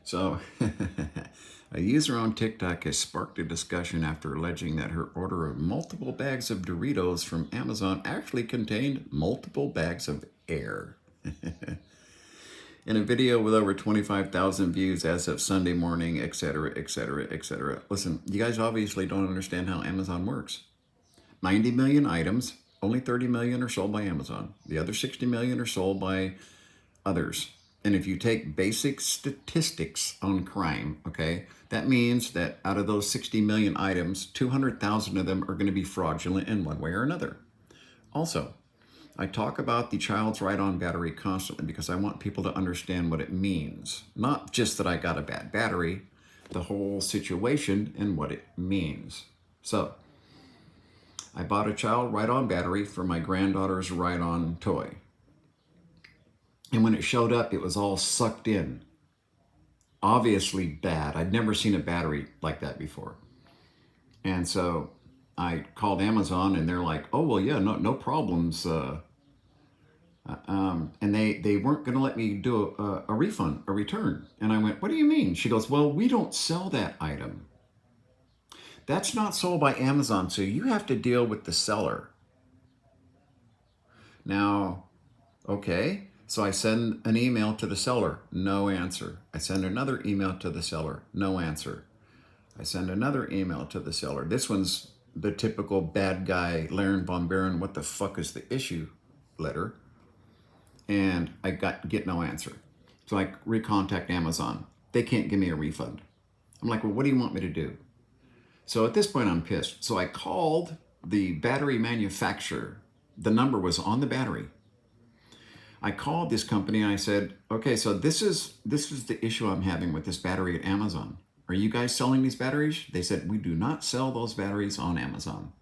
So, a user on TikTok has sparked a discussion after alleging that her order of multiple bags of Doritos from Amazon actually contained multiple bags of air. In a video with over 25,000 views as of Sunday morning, etc., etc., etc. Listen, you guys obviously don't understand how Amazon works. 90 million items, only 30 million are sold by Amazon. The other 60 million are sold by others. And if you take basic statistics on crime, okay, that means that out of those 60 million items, 200,000 of them are going to be fraudulent in one way or another. Also, I talk about the child's ride-on battery constantly because I want people to understand what it means. Not just that I got a bad battery, the whole situation and what it means. So, I bought a child ride-on battery for my granddaughter's ride-on toy. And when it showed up, it was all sucked in. Obviously bad. I'd never seen a battery like that before. And so I called Amazon and they're like, oh, well, yeah, no problems. And they weren't going to let me do a refund, a return. And I went, what do you mean? She goes, well, we don't sell that item. That's not sold by Amazon, so you have to deal with the seller. Now, okay, so I send an email to the seller, no answer. I send another email to the seller, no answer. I send another email to the seller. This one's the typical bad guy, Laren von Baron, what the fuck is the issue letter. And I get no answer. So I recontact Amazon. They can't give me a refund. I'm like, well, what do you want me to do? So at this point, I'm pissed. So I called the battery manufacturer. The number was on the battery. I called this company and I said, okay, so this is the issue I'm having with this battery at Amazon. Are you guys selling these batteries? They said, we do not sell those batteries on Amazon.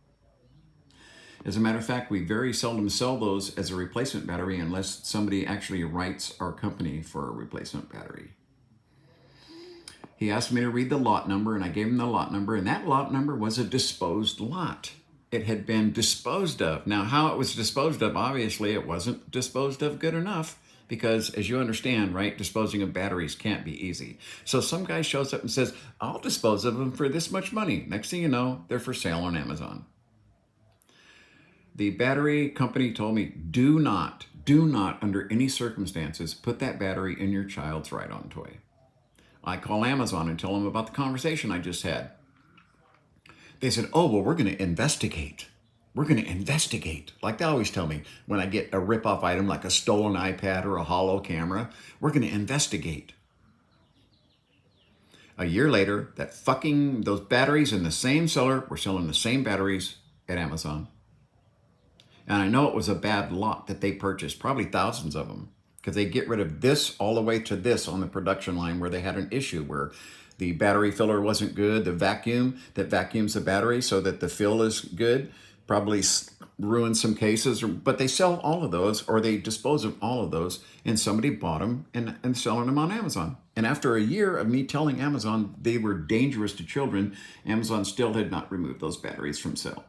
As a matter of fact, we very seldom sell those as a replacement battery unless somebody actually writes our company for a replacement battery. He asked me to read the lot number, and I gave him the lot number, and that lot number was a disposed lot. It had been disposed of. Now, how it was disposed of, obviously it wasn't disposed of good enough because, as you understand, right, disposing of batteries can't be easy. So some guy shows up and says, I'll dispose of them for this much money. Next thing you know, they're for sale on Amazon. The battery company told me, do not, under any circumstances, put that battery in your child's ride-on toy. I call Amazon and tell them about the conversation I just had. They said, oh, well, we're going to investigate. We're going to investigate. Like they always tell me when I get a rip-off item like a stolen iPad or a hollow camera, we're going to investigate. A year later, those batteries in the same seller were selling the same batteries at Amazon. And I know it was a bad lot that they purchased, probably thousands of them, because they get rid of this all the way to this on the production line where they had an issue where the battery filler wasn't good, the vacuum that vacuums the battery so that the fill is good, probably ruined some cases, but they sell all of those or they dispose of all of those and somebody bought them and selling them on Amazon. And after a year of me telling Amazon they were dangerous to children, Amazon still had not removed those batteries from sale.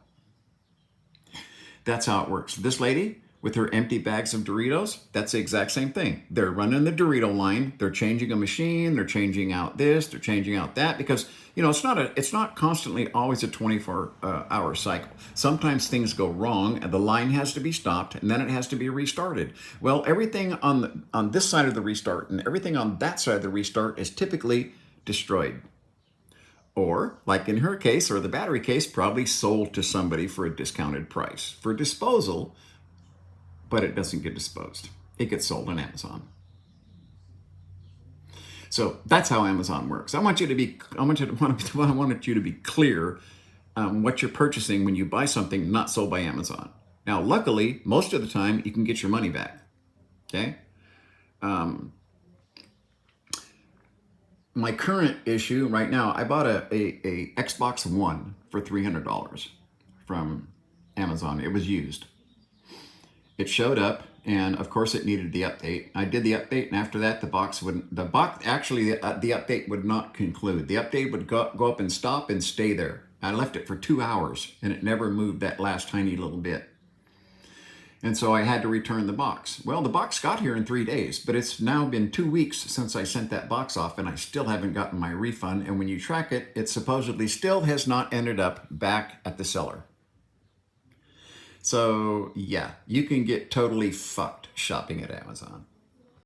That's how it works. This lady with her empty bags of Doritos, that's the exact same thing. They're running the Dorito line. They're changing a machine. They're changing out this. They're changing out that because, you know, it's not constantly always a 24-hour cycle. Sometimes things go wrong and the line has to be stopped and then it has to be restarted. Well, everything on this side of the restart and everything on that side of the restart is typically destroyed. Or, like in her case, or the battery case, probably sold to somebody for a discounted price for disposal, but it doesn't get disposed. It gets sold on Amazon. So that's how Amazon works. I want you to be clear what you're purchasing when you buy something not sold by Amazon. Now, luckily, most of the time you can get your money back. Okay. My current issue right now, I bought a Xbox One for $300 from Amazon. It was used. It showed up, and of course it needed the update. I did the update, and after that, the update would not conclude. The update would go up and stop and stay there. I left it for 2 hours, and it never moved that last tiny little bit. And so I had to return the box. Well, the box got here in 3 days, but it's now been 2 weeks since I sent that box off, and I still haven't gotten my refund. And when you track it, it supposedly still has not ended up back at the seller. So yeah, you can get totally fucked shopping at Amazon.